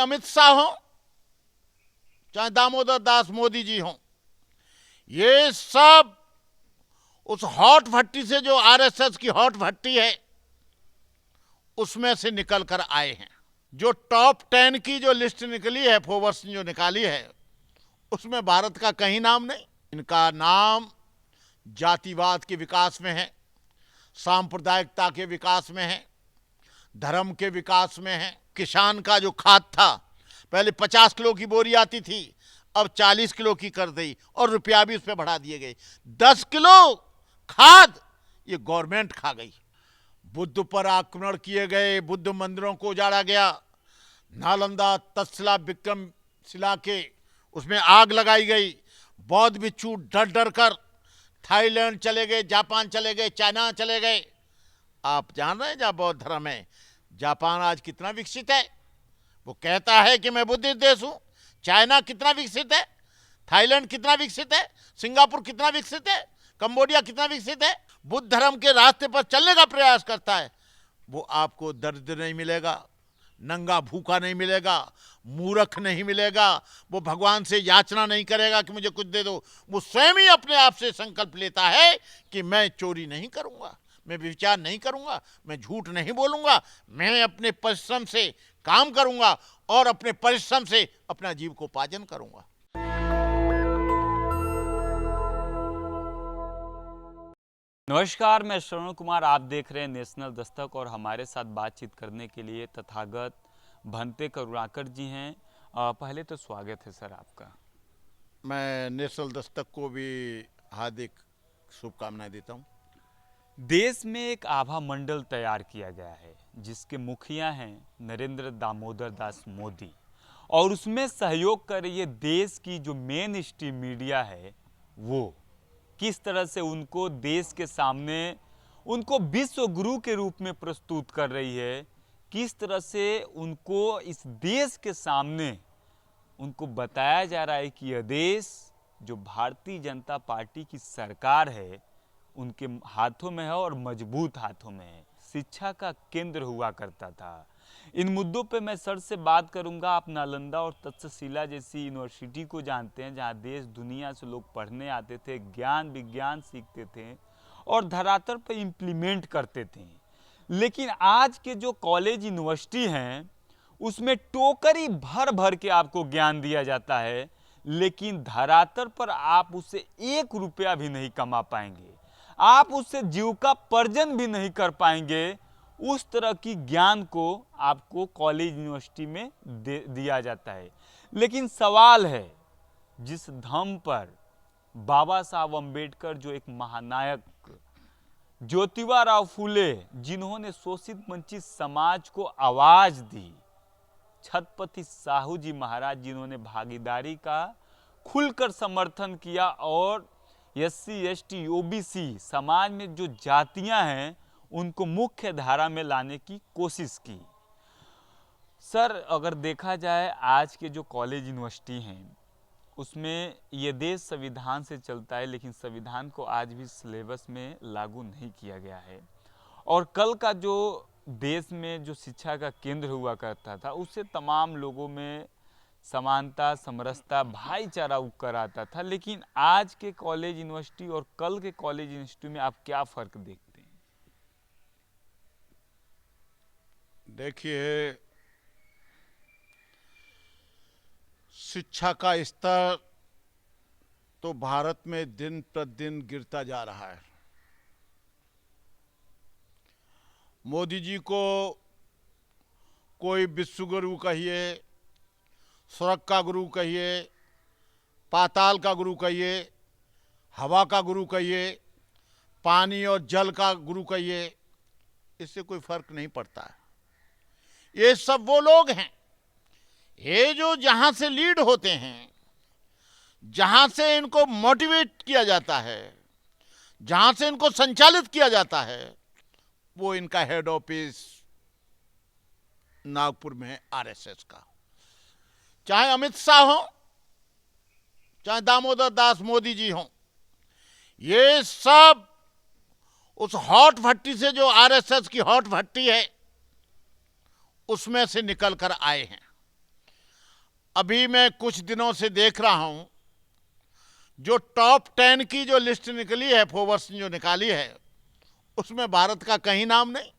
अमित शाह हो, चाहे दामोदर दास मोदी जी हों, ये सब उस हॉट भट्टी से, जो आरएसएस की हॉट भट्टी है, उसमें से निकल कर आए हैं। जो टॉप 10 की जो लिस्ट निकली है, फोर्ब्स ने जो निकाली है, उसमें भारत का कहीं नाम नहीं। इनका नाम जातिवाद के विकास में है, सांप्रदायिकता के विकास में है, धर्म के विकास में है। किसान का जो खाद था, पहले 50 किलो की बोरी आती थी, अब 40 किलो की कर दी और रुपया भी उस पर बढ़ा दिए गए। 10 किलो खाद ये गवर्नमेंट खा गई। बुद्ध पर आक्रमण किए गए, बुद्ध मंदिरों को उजाड़ा गया, नालंदा तक्षशिला विक्रमशिला के उसमें आग लगाई गई। बौद्ध भिक्षु डर डर कर थाईलैंड चले गए, जापान चले गए, चाइना चले गए। आप जान रहे हैं जहाँ बौद्ध धर्म है, जापान आज कितना विकसित है। वो कहता है कि मैं बुद्धिस्ट देश हूं। चाइना कितना विकसित है, थाईलैंड कितना विकसित है, सिंगापुर कितना विकसित है, कंबोडिया कितना विकसित है। बुद्ध धर्म के रास्ते पर चलने का प्रयास करता है, वो आपको दरिद्र नहीं मिलेगा, नंगा भूखा नहीं मिलेगा, मूर्ख नहीं मिलेगा। वो भगवान से याचना नहीं करेगा कि मुझे कुछ दे दो। वो स्वयं ही अपने आप से संकल्प लेता है कि मैं चोरी नहीं करूंगा, मैं व्यभिचार नहीं करूंगा, मैं झूठ नहीं बोलूंगा, मैं अपने परिश्रम से काम करूंगा और अपने परिश्रम से अपना जीविकोपार्जन करूंगा। नमस्कार, मैं श्रवण कुमार। आप देख रहे हैं नेशनल दस्तक और हमारे साथ बातचीत करने के लिए तथागत भंते करुणाकर जी हैं। पहले तो स्वागत है सर आपका। मैं नेशनल दस्तक को भी हार्दिक शुभकामनाएं देता हूं। देश में एक आभा मंडल तैयार किया गया है जिसके मुखिया हैं नरेंद्र दामोदर दास मोदी, और उसमें सहयोग कर रही है देश की जो मेन स्ट्रीम मीडिया है, वो किस तरह से उनको देश के सामने उनको विश्व गुरु के रूप में प्रस्तुत कर रही है, किस तरह से उनको इस देश के सामने उनको बताया जा रहा है कि यह देश जो भारतीय जनता पार्टी की सरकार है उनके हाथों में है और मजबूत हाथों में है, शिक्षा का केंद्र हुआ करता था। इन मुद्दों पे मैं सर से बात करूंगा। आप नालंदा और तक्षशिला जैसी यूनिवर्सिटी को जानते हैं, जहां देश दुनिया से लोग पढ़ने आते थे, ज्ञान विज्ञान सीखते थे और धरातल पर इम्प्लीमेंट करते थे। लेकिन आज के जो कॉलेज यूनिवर्सिटी हैं उसमें टोकरी भर भर के आपको ज्ञान दिया जाता है, लेकिन धरातल पर आप उससे 1 रुपया भी नहीं कमा पाएंगे, आप उससे जीविकोपार्जन भी नहीं कर पाएंगे। उस तरह की ज्ञान को आपको कॉलेज यूनिवर्सिटी में दिया जाता है। लेकिन सवाल है, जिस धम पर बाबा साहब अम्बेडकर जो एक महानायक, ज्योतिबा फूले जिन्होंने शोषित वंचित समाज को आवाज दी, छत्रपति साहू जी महाराज जिन्होंने भागीदारी का खुलकर समर्थन किया और एससी एसटी ओबीसी समाज में जो जातियां हैं उनको मुख्य धारा में लाने की कोशिश की। सर, अगर देखा जाए आज के जो कॉलेज यूनिवर्सिटी हैं उसमें ये देश संविधान से चलता है, लेकिन संविधान को आज भी सिलेबस में लागू नहीं किया गया है। और कल का जो देश में जो शिक्षा का केंद्र हुआ करता था उससे तमाम लोगों में समानता, समरसता, भाईचारा उकर आता था। लेकिन आज के कॉलेज यूनिवर्सिटी और कल के कॉलेज यूनिवर्सिटी में आप क्या फर्क देखते हैं? देखिए, शिक्षा का स्तर तो भारत में दिन प्रतिदिन गिरता जा रहा है। मोदी जी को कोई विश्व गुरु कहिए, स्वर्ग का गुरु कहिए, पाताल का गुरु कहिए, हवा का गुरु कहिए, पानी और जल का गुरु कहिए, इससे कोई फर्क नहीं पड़ता है। ये सब वो लोग हैं, ये जो जहां से लीड होते हैं, जहां से इनको मोटिवेट किया जाता है, जहां से इनको संचालित किया जाता है, वो इनका हेड ऑफिस नागपुर में है आरएसएस का। चाहे अमित शाह हो, चाहे दामोदर दास मोदी जी हों, ये सब उस हॉट भट्टी से, जो आरएसएस की हॉट भट्टी है, उसमें से निकल कर आए हैं। अभी मैं कुछ दिनों से देख रहा हूं, जो टॉप 10 की जो लिस्ट निकली है, फोर्ब्स ने जो निकाली है, उसमें भारत का कहीं नाम नहीं,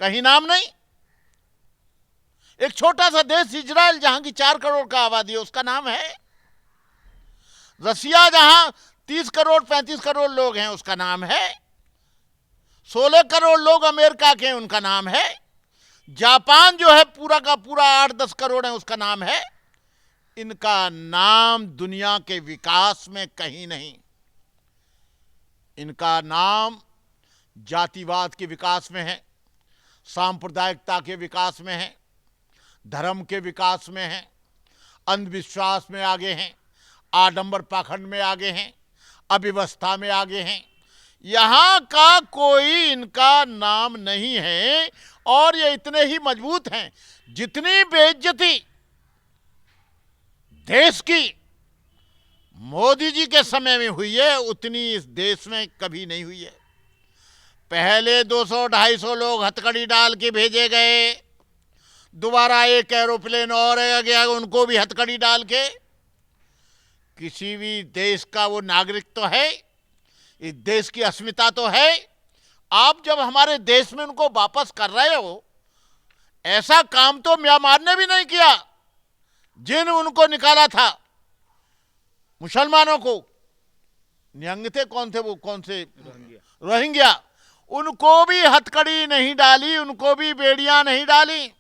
कहीं नाम नहीं। एक छोटा सा देश इजराइल, जहां की 4 करोड़ का आबादी है, उसका नाम है। रसिया, जहां 30 करोड़ 35 करोड़ लोग हैं, उसका नाम है। 16 करोड़ लोग अमेरिका के हैं, उनका नाम है। जापान जो है पूरा का पूरा 8-10 करोड़ है, उसका नाम है। इनका नाम दुनिया के विकास में कहीं नहीं। इनका नाम जातिवाद के विकास में है, सांप्रदायिकता के विकास में है, धर्म के विकास में है, अंधविश्वास में आगे हैं, आडंबर पाखंड में आगे हैं, अव्यवस्था में आगे हैं। यहां का कोई इनका नाम नहीं है। और ये इतने ही मजबूत हैं, जितनी बेइज्जती देश की मोदी जी के समय में हुई है, उतनी इस देश में कभी नहीं हुई है। पहले 200-250 लोग हथकड़ी डाल के भेजे गए, दोबारा एक एरोप्लेन और आ गया, उनको भी हथकड़ी डाल के। किसी भी देश का वो नागरिक तो है, इस देश की अस्मिता तो है। आप जब हमारे देश में उनको वापस कर रहे हो, ऐसा काम तो म्यांमार ने भी नहीं किया, जिन उनको निकाला था मुसलमानों को। निहंग थे, कौन थे वो, कौन से, रोहिंग्या। उनको भी हथकड़ी नहीं डाली, उनको भी बेड़ियां नहीं डाली।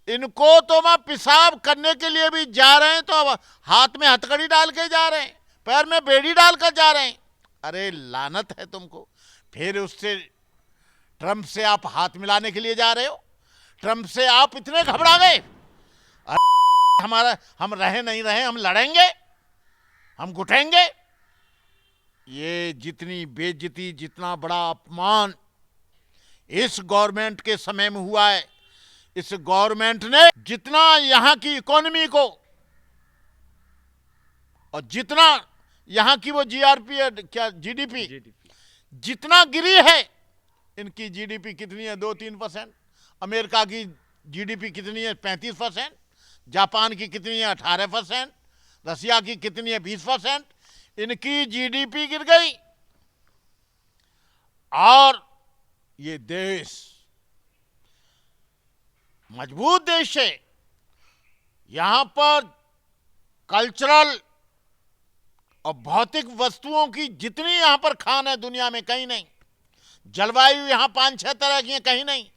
इनको तो वहां पेशाब करने के लिए भी जा रहे हैं तो अब हाथ में हथकड़ी डाल के जा रहे हैं, पैर में बेड़ी डालकर जा रहे हैं। अरे लानत है तुमको। फिर उससे ट्रंप से आप हाथ मिलाने के लिए जा रहे हो। ट्रंप से आप इतने घबरा गए, हमारा हम रहे नहीं रहे, हम लड़ेंगे, हम घुटेंगे। ये जितनी बेइज्जती, जितना बड़ा अपमान इस गवर्नमेंट के समय में हुआ है, इस गवर्नमेंट ने जितना यहां की इकोनॉमी को और जितना यहां की वो जीआरपी है, क्या जीडीपी जितना गिरी है। इनकी जीडीपी कितनी है? 2-3%। अमेरिका की जीडीपी कितनी है? 35%। जापान की कितनी है? 18%। रसिया की कितनी है? 20%। इनकी जीडीपी गिर गई। और ये देश मजबूत देश है। यहां पर कल्चरल और भौतिक वस्तुओं की जितनी यहां पर खान है, दुनिया में कहीं नहीं। जलवायु यहां 5-6 तरह की है, कहीं नहीं।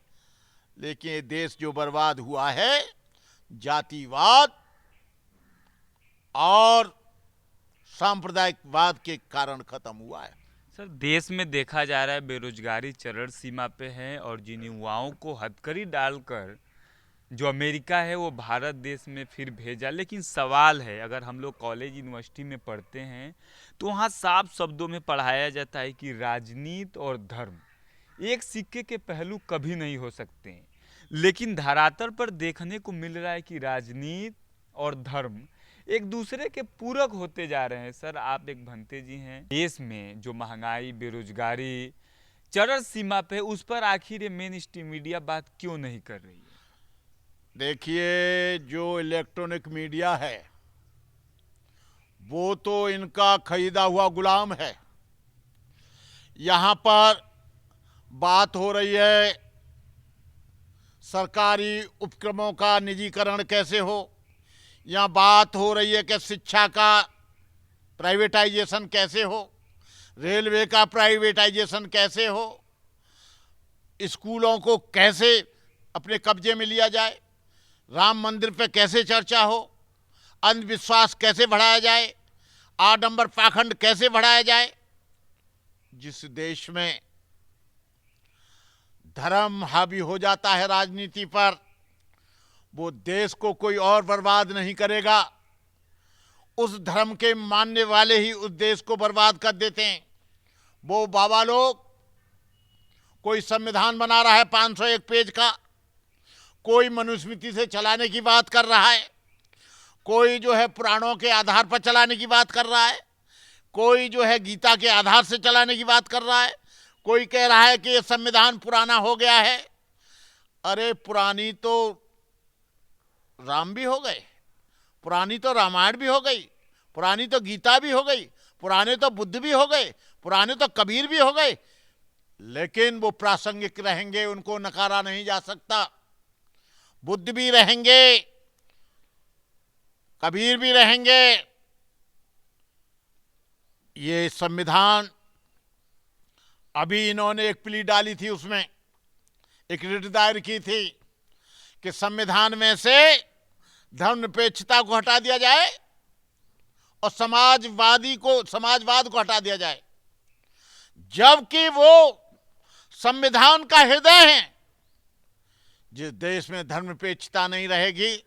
लेकिन ये देश जो बर्बाद हुआ है, जातिवाद और सांप्रदायिकवाद के कारण खत्म हुआ है। सर, देश में देखा जा रहा है बेरोजगारी चरम सीमा पे है, और जिन युवाओं को हथकड़ी डालकर जो अमेरिका है वो भारत देश में फिर भेजा। लेकिन सवाल है, अगर हम लोग कॉलेज यूनिवर्सिटी में पढ़ते हैं तो वहाँ साफ शब्दों में पढ़ाया जाता है कि राजनीति और धर्म एक सिक्के के पहलू कभी नहीं हो सकते हैं। लेकिन धरातल पर देखने को मिल रहा है कि राजनीति और धर्म एक दूसरे के पूरक होते जा रहे हैं। सर, आप एक भंते जी हैं, देश में जो महंगाई, बेरोजगारी चरम सीमा पे, उस पर आखिर ये मेन स्ट्रीम मीडिया बात क्यों नहीं कर रही है? देखिए, जो इलेक्ट्रॉनिक मीडिया है वो तो इनका खरीदा हुआ गुलाम है। यहां पर बात हो रही है सरकारी उपक्रमों का निजीकरण कैसे हो, यहां बात हो रही है कि शिक्षा का प्राइवेटाइजेशन कैसे हो, रेलवे का प्राइवेटाइजेशन कैसे हो, स्कूलों को कैसे अपने कब्जे में लिया जाए, राम मंदिर पे कैसे चर्चा हो, अंधविश्वास कैसे बढ़ाया जाए, आडंबर पाखंड कैसे बढ़ाया जाए। जिस देश में धर्म हावी हो जाता है राजनीति पर, वो देश को कोई और बर्बाद नहीं करेगा, उस धर्म के मानने वाले ही उस देश को बर्बाद कर देते हैं। वो बाबा लोग, कोई संविधान बना रहा है 501 पेज का, कोई मनुस्मृति से चलाने की बात कर रहा है, कोई जो है पुराणों के आधार पर चलाने की बात कर रहा है, कोई जो है गीता के आधार से चलाने की बात कर रहा है, कोई कह रहा है कि ये संविधान पुराना हो गया है। अरे पुरानी तो राम भी हो गए, पुरानी तो रामायण भी हो गई, पुरानी तो गीता भी हो गई, पुराने तो बुद्ध भी हो गए, पुराने तो कबीर भी हो गए, लेकिन वो प्रासंगिक रहेंगे, उनको नकारा नहीं जा सकता। बुद्ध भी रहेंगे, कबीर भी रहेंगे। ये संविधान, अभी इन्होंने एक प्ली डाली थी, उसमें एक रिट दायर की थी कि संविधान में से धर्मनिरपेक्षता को हटा दिया जाए और समाजवाद को हटा दिया जाए, जबकि वो संविधान का हृदय है। जिस देश में धर्मनिरपेक्षता नहीं रहेगी,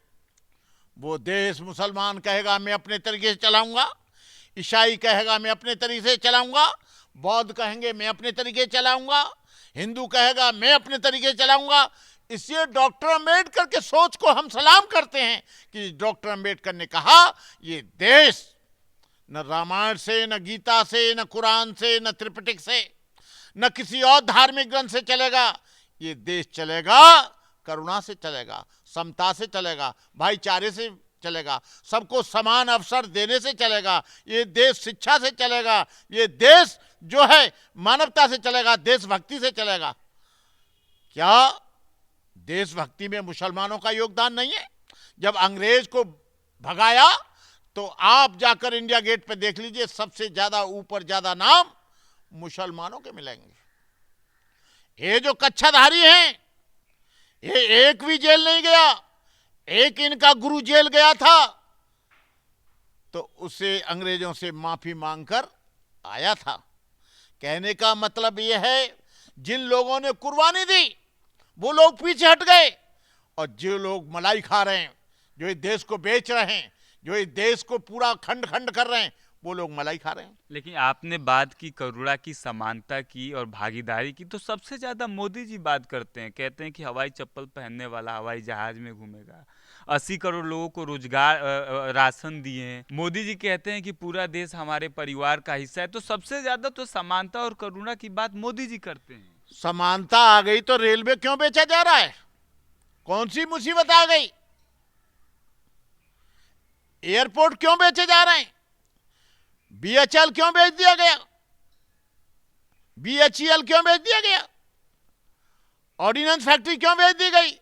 वो देश मुसलमान कहेगा मैं अपने तरीके से चलाऊंगा, ईसाई कहेगा मैं अपने तरीके से चलाऊंगा, बौद्ध कहेंगे मैं अपने तरीके से चलाऊंगा, हिंदू कहेगा मैं अपने तरीके से चलाऊंगा। इसलिए डॉक्टर अंबेडकर के सोच को हम सलाम करते हैं कि डॉक्टर अंबेडकर ने कहा ये देश न रामायण से, न गीता से, न कुरान से, न त्रिपिटक से, न किसी और धार्मिक ग्रंथ से चलेगा। ये देश चलेगा करुणा से चलेगा, समता से चलेगा, भाईचारे से चलेगा, सबको समान अवसर देने से चलेगा। ये देश शिक्षा से चलेगा, ये देश जो है मानवता से चलेगा, देशभक्ति से चलेगा। क्या देशभक्ति में मुसलमानों का योगदान नहीं है? जब अंग्रेज को भगाया तो आप जाकर इंडिया गेट पे देख लीजिए, सबसे ज्यादा ऊपर ज्यादा नाम मुसलमानों के मिलेंगे। ये जो कच्छाधारी हैं, ये एक भी जेल नहीं गया, एक इनका गुरु जेल गया था तो उसे अंग्रेजों से माफी मांगकर आया था। कहने का मतलब यह है, जिन लोगों ने कुर्बानी दी वो लोग पीछे हट गए, और जो लोग मलाई खा रहे हैं, जो इस देश को बेच रहे हैं, जो इस देश को पूरा खंड खंड कर रहे हैं, वो लोग मलाई खा रहे हैं। लेकिन आपने बात की करुणा की, समानता की और भागीदारी की, तो सबसे ज्यादा मोदी जी बात करते हैं। कहते हैं कि हवाई चप्पल पहनने वाला हवाई जहाज में घूमेगा, 80 करोड़ लोगों को रोजगार राशन दिए हैं। मोदी जी कहते हैं कि पूरा देश हमारे परिवार का हिस्सा है। तो सबसे ज्यादा तो समानता और करुणा की बात मोदी जी करते हैं। समानता आ गई तो रेलवे क्यों बेचा जा रहा है? कौन सी मुसीबत आ गई? एयरपोर्ट क्यों बेचे जा रहे हैं? बीएचएल क्यों बेच दिया गया? बीएचईएल क्यों बेच दिया गया? ऑर्डिनेंस फैक्ट्री क्यों बेच दी गई?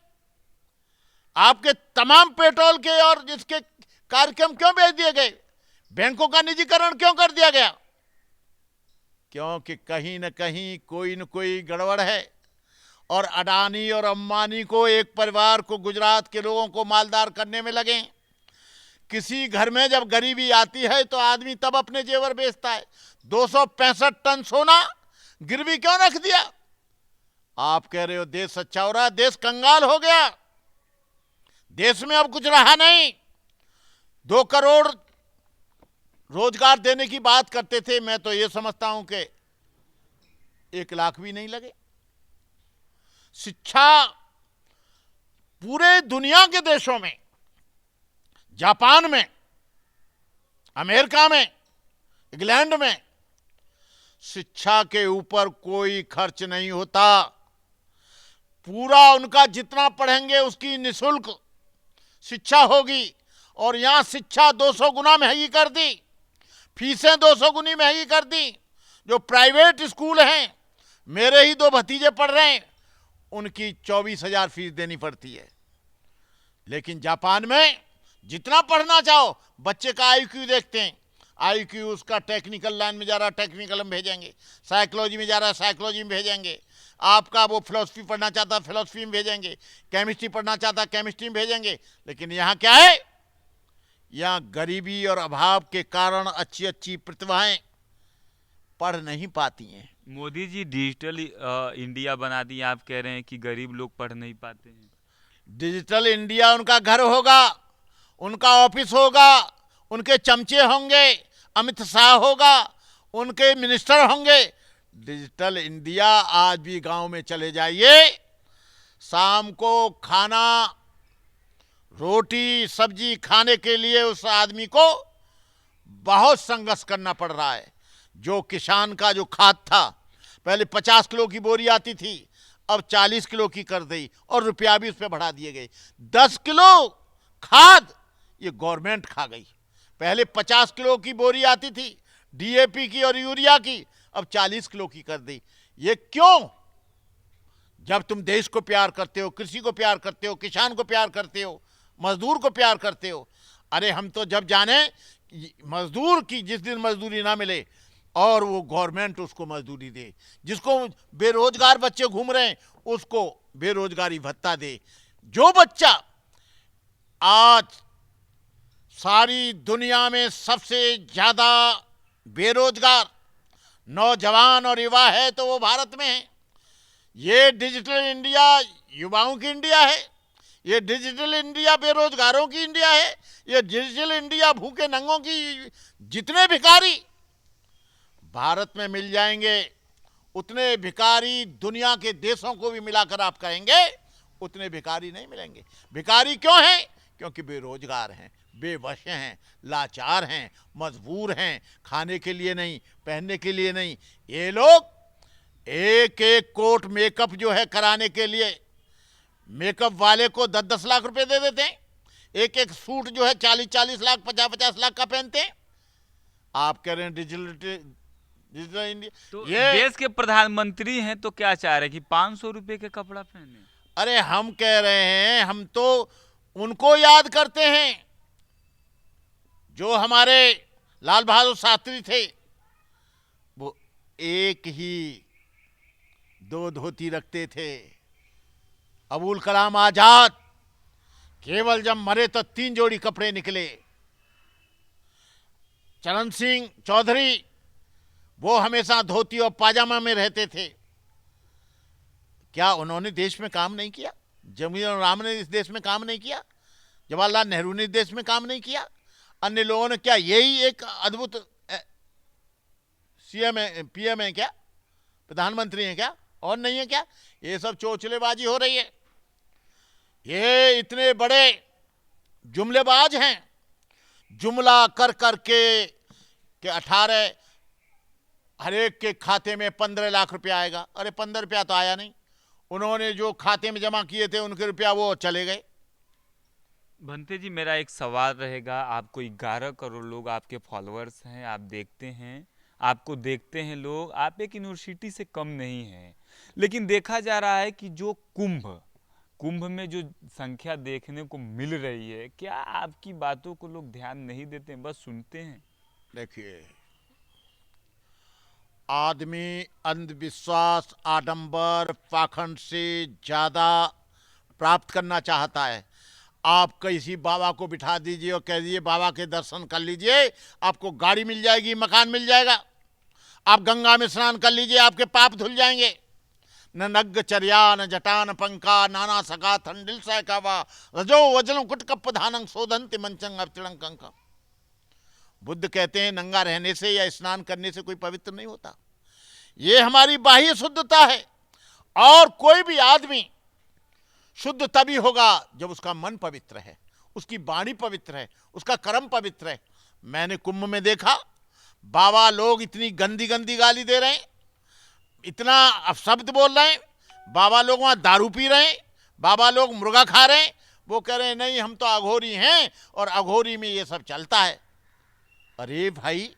आपके तमाम पेट्रोल के और जिसके कार्यक्रम क्यों बेच दिए गए? बैंकों का निजीकरण क्यों कर दिया गया? क्योंकि कहीं न कहीं कोई न कोई गड़बड़ है, और अडानी और अंबानी को, एक परिवार को, गुजरात के लोगों को मालदार करने में लगे। किसी घर में जब गरीबी आती है तो आदमी तब अपने जेवर बेचता है। 265 टन सोना गिरवी क्यों रख दिया? आप कह रहे हो देश अच्छा हो रहा है, देश कंगाल हो गया, देश में अब कुछ रहा नहीं। 2 करोड़ रोजगार देने की बात करते थे, मैं तो ये समझता हूं कि 1 लाख भी नहीं लगे। शिक्षा पूरे दुनिया के देशों में, जापान में, अमेरिका में, इंग्लैंड में शिक्षा के ऊपर कोई खर्च नहीं होता। पूरा उनका जितना पढ़ेंगे उसकी निःशुल्क शिक्षा होगी, और यहां शिक्षा 200 गुना महंगी कर दी, फीसें 200 गुनी महंगी कर दी। जो प्राइवेट स्कूल हैं, मेरे ही 2 भतीजे पढ़ रहे हैं, उनकी 24,000 फीस देनी पड़ती है। लेकिन जापान में जितना पढ़ना चाहो, बच्चे का आईक्यू देखते हैं, आईक्यू उसका टेक्निकल लाइन में जा रहा है, टेक्निकल में भेजेंगे, साइकोलॉजी में जा रहा है, साइकोलॉजी में भेजेंगे, आपका वो फिलोसफी पढ़ना चाहता है, फिलोसफी में भेजेंगे, केमिस्ट्री पढ़ना चाहता है, केमिस्ट्री में भेजेंगे। लेकिन यहाँ क्या है? यहाँ गरीबी और अभाव के कारण अच्छी अच्छी प्रतिभाएं पढ़ नहीं पाती हैं। मोदी जी डिजिटल इंडिया बना दी, आप कह रहे हैं कि गरीब लोग पढ़ नहीं पाते हैं। डिजिटल इंडिया उनका घर होगा, उनका ऑफिस होगा, उनके चमचे होंगे, अमित शाह होगा, उनके मिनिस्टर होंगे। डिजिटल इंडिया आज भी गांव में चले जाइए, शाम को खाना, रोटी सब्जी खाने के लिए उस आदमी को बहुत संघर्ष करना पड़ रहा है। जो किसान का जो खाद था, पहले 50 किलो की बोरी आती थी, अब 40 किलो की कर दी, और रुपया भी उस पर बढ़ा दिए गए। 10 किलो खाद ये गवर्नमेंट खा गई। पहले 50 किलो की बोरी आती थी डीएपी की और यूरिया की, अब 40 किलो की कर दी। ये क्यों? जब तुम देश को प्यार करते हो, कृषि को प्यार करते हो, किसान को प्यार करते हो, मजदूर को प्यार करते हो। अरे हम तो जब जाने मजदूर की जिस दिन मजदूरी ना मिले और वो गवर्नमेंट उसको मजदूरी दे, जिसको बेरोजगार बच्चे घूम रहे हैं उसको बेरोजगारी भत्ता दे। जो बच्चा आज सारी दुनिया में सबसे ज्यादा बेरोजगार नौजवान और युवा है तो वो भारत में है। ये डिजिटल इंडिया युवाओं की इंडिया है, ये डिजिटल इंडिया बेरोजगारों की इंडिया है, ये डिजिटल इंडिया भूखे नंगों की। जितने भिखारी भारत में मिल जाएंगे उतने भिखारी दुनिया के देशों को भी मिलाकर आप कहेंगे उतने भिखारी नहीं मिलेंगे। भिखारी क्यों हैं? क्योंकि बेरोजगार हैं, बेबस हैं, लाचार हैं, मजबूर हैं, खाने के लिए नहीं, पहनने के लिए नहीं। ये लोग एक एक कोट मेकअप जो है कराने के लिए मेकअप वाले को 10-10 लाख रुपए दे देते हैं। एक एक सूट जो है 40-40 लाख, 50-50 लाख का पहनते हैं। आप कह रहे हैं डिजिटल इंडिया। तो ये देश के प्रधानमंत्री हैं तो क्या चाह रहे हैं कि 500 रुपए के कपड़ा पहने? अरे हम कह रहे हैं, हम तो उनको याद करते हैं जो हमारे लाल बहादुर शास्त्री थे। वो एक ही 2 धोती रखते थे। अबुल कलाम आजाद केवल जब मरे तो 3 जोड़ी कपड़े निकले। चरण सिंह चौधरी वो हमेशा धोती और पाजामा में रहते थे। क्या उन्होंने देश में काम नहीं किया? जवाहरलाल राम ने इस देश में काम नहीं किया? जवाहरलाल नेहरू ने इस देश में काम नहीं किया? अन्य लोगों ने क्या यही एक अद्भुत सीएम है, पीएम है क्या? प्रधानमंत्री है क्या? और नहीं है क्या? ये सब चोचलेबाजी हो रही है। ये इतने बड़े जुमलेबाज हैं, जुमला कर कर के 18 हर एक के खाते में 15 लाख रुपया आएगा। अरे 15 रुपया तो आया नहीं। उन्होंने जो खाते में जमा किए थे उनके रुपया वो चले गए। भंते जी, मेरा एक सवाल रहेगा। आपको 11 करोड़ लोग आपके फॉलोअर्स हैं, आप देखते हैं, आपको देखते हैं लोग, आप एक यूनिवर्सिटी से कम नहीं हैं। लेकिन देखा जा रहा है कि जो कुंभ में जो संख्या देखने को मिल रही है, क्या आपकी बातों को लोग ध्यान नहीं देते, बस सुनते हैं? देखिए, आदमी अंधविश्वास, आडंबर, पाखंड से ज्यादा प्राप्त करना चाहता है। आप किसी बाबा को बिठा दीजिए और कह दीजिए बाबा के दर्शन कर लीजिए, आपको गाड़ी मिल जाएगी, मकान मिल जाएगा। आप गंगा में स्नान कर लीजिए, आपके पाप धुल जाएंगे। न नग्ग चर्या न जटान पंका नाना सका थंडिल सैकावा रजो वजन कुट कप धानंग शोधंति मंचंग अवतिड़ंकंका। बुद्ध कहते हैं नंगा रहने से या स्नान करने से कोई पवित्र नहीं होता। ये हमारी बाह्य शुद्धता है। और कोई भी आदमी शुद्ध तभी होगा जब उसका मन पवित्र है, उसकी वाणी पवित्र है, उसका कर्म पवित्र है। मैंने कुंभ में देखा, बाबा लोग इतनी गंदी गंदी गाली दे रहे हैं, इतना अपशब्द बोल रहे हैं। बाबा लोग वहां दारू पी रहे हैं, बाबा लोग मुर्गा खा रहे हैं। वो कह रहे हैं नहीं हम तो अघोरी हैं और अघोरी में ये सब चलता है। अरे भाई,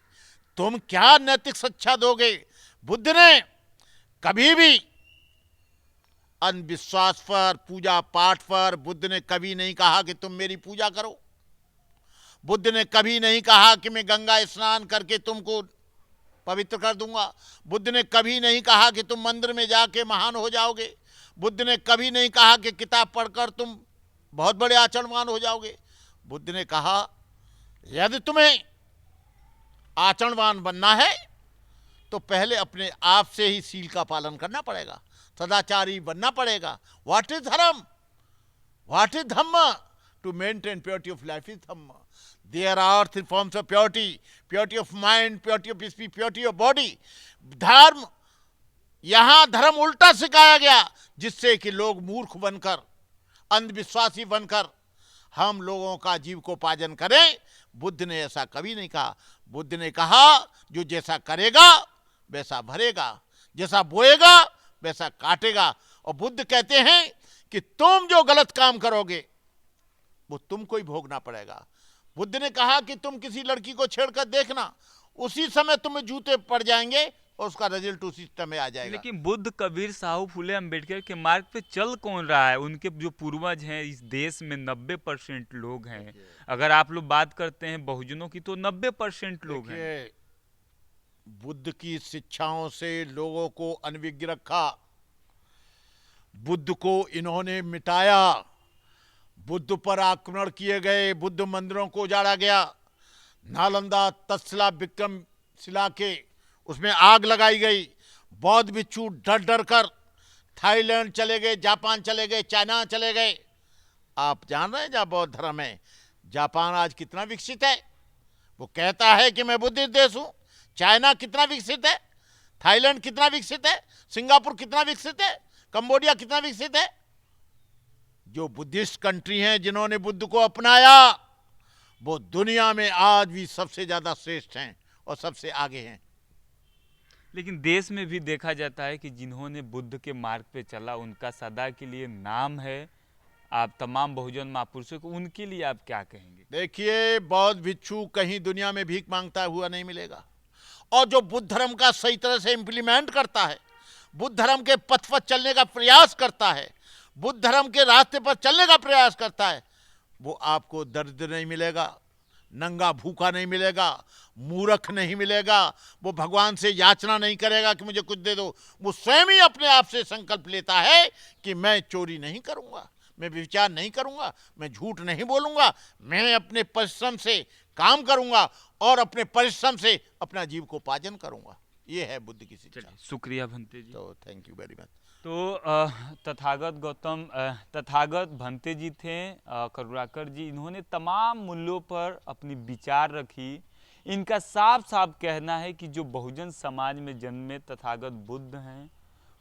तुम क्या नैतिक शिक्षा दोगे? बुद्ध ने कभी भी अंधविश्वास पर, पूजा पाठ पर बुद्ध ने कभी नहीं कहा कि तुम मेरी पूजा करो। बुद्ध ने कभी नहीं कहा कि मैं गंगा स्नान करके तुमको पवित्र कर दूंगा। बुद्ध ने कभी नहीं कहा कि तुम मंदिर में जाके महान हो जाओगे। बुद्ध ने कभी नहीं कहा कि किताब पढ़कर तुम बहुत बड़े आचरणवान हो जाओगे। बुद्ध ने कहा यदि तुम्हें आचरणवान बनना है तो पहले अपने आप से ही सील का पालन करना पड़ेगा, सदाचारी बनना पड़ेगा। What is dharma? What is dhamma? To maintain purity of life is dhamma. There are 3 forms of purity: purity of mind, purity of speech, purity of body. धर्म, यहां धर्म उल्टा सिखाया गया जिससे कि लोग मूर्ख बनकर, अंधविश्वासी बनकर हम लोगों का जीविकोपार्जन करें। बुद्ध ने ऐसा कभी नहीं कहा। बुद्ध ने कहा जो जैसा करेगा वैसा भरेगा, जैसा बोएगा वैसा काटेगा। और बुद्ध कहते हैं कि तुम जो गलत काम करोगे वो तुमको ही भोगना पड़ेगा। बुद्ध ने कहा कि तुम किसी लड़की को छेड़कर देखना, उसी समय तुम्हें जूते पड़ जाएंगे और उसका रिजल्ट उसी समय आ जाएगा। लेकिन बुद्ध, कबीर, साहू फुले अम्बेडकर के मार्ग पे चल कौन रहा है? उनके जो पूर्वज हैं, इस देश में 90% लोग हैं। अगर आप लोग बात करते हैं बहुजनों की, तो 90% लोग हैं। बुद्ध की शिक्षाओं से लोगों को अनभिज्ञ रखा, बुद्ध को इन्होंने मिटाया, बुद्ध पर आक्रमण किए गए, बुद्ध मंदिरों को उजाड़ा गया, नालंदा, तक्षशिला, विक्रमशिला के उसमें आग लगाई गई, बौद्ध भिक्षु डर डर कर थाईलैंड चले गए, जापान चले गए, चाइना चले गए। आप जान रहे हैं जहाँ बौद्ध धर्म है, जापान आज कितना विकसित है, वो कहता है कि मैं बुद्धिस्ट देश हूँ। चाइना कितना विकसित है, थाईलैंड कितना विकसित है, सिंगापुर कितना विकसित है, कंबोडिया कितना विकसित है। जो बुद्धिस्ट कंट्री हैं जिन्होंने बुद्ध को अपनाया, वो दुनिया में आज भी सबसे ज्यादा श्रेष्ठ हैं और सबसे आगे हैं। लेकिन देश में भी देखा जाता है कि जिन्होंने बुद्ध के मार्ग पे चला, उनका सदा के लिए नाम है। आप तमाम बहुजन महापुरुषों को, उनके लिए आप क्या कहेंगे? देखिए, बौद्ध भिक्षु कहीं दुनिया में भीख मांगता हुआ नहीं मिलेगा, और जो बुद्ध धर्म का सही तरह से इम्प्लीमेंट करता है, बुद्ध धर्म के पथ पर चलने का प्रयास करता है, बुद्ध धर्म के रास्ते पर चलने का प्रयास करता है, वो आपको दर्द नहीं मिलेगा, नंगा भूखा नहीं मिलेगा, मूर्ख नहीं मिलेगा, वो भगवान से याचना नहीं करेगा कि मुझे कुछ दे दो। वो स्वयं ही अपने आप से संकल्प लेता है कि मैं चोरी नहीं करूंगा, मैं व्यभिचार नहीं करूंगा, मैं झूठ नहीं बोलूंगा, मैं अपने परिश्रम से काम करूंगा और अपने परिश्रम से अपना जीव को पाजन करूंगा। ये है बुद्ध की शिक्षा। शुक्रिया भंते जी। तो थैंक यू वेरी मच। तो तथागत भंते जी थे, करुणाकर जी, इन्होंने तमाम मूल्यों पर अपनी विचार रखी। इनका साफ साफ कहना है कि जो बहुजन समाज में जन्मे तथागत बुद्ध हैं,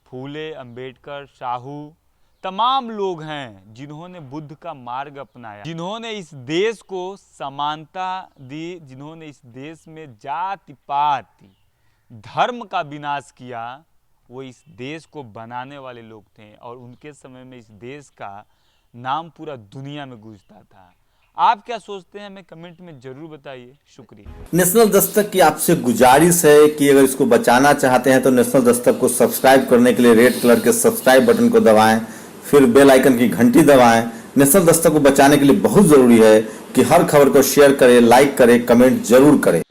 फूले, अंबेडकर, साहू, तमाम लोग हैं जिन्होंने बुद्ध का मार्ग अपनाया, जिन्होंने इस देश को समानता दी, जिन्होंने इस देश में जाति पात धर्म का विनाश किया, वो इस देश को बनाने वाले लोग थे। और उनके समय में इस देश का नाम पूरा दुनिया में गूंजता था। आप क्या सोचते हैं, हमें कमेंट में जरूर बताइए। शुक्रिया। नेशनल दस्तक की आपसे गुजारिश है कि अगर इसको बचाना चाहते हैं तो नेशनल दस्तक को सब्सक्राइब करने के लिए रेड कलर के सब्सक्राइब बटन को दबाएं, फिर बेल आइकन की घंटी दबाएं। नेशनल दस्तक को बचाने के लिए बहुत जरूरी है कि हर खबर को शेयर करें, लाइक करें, कमेंट जरूर करें।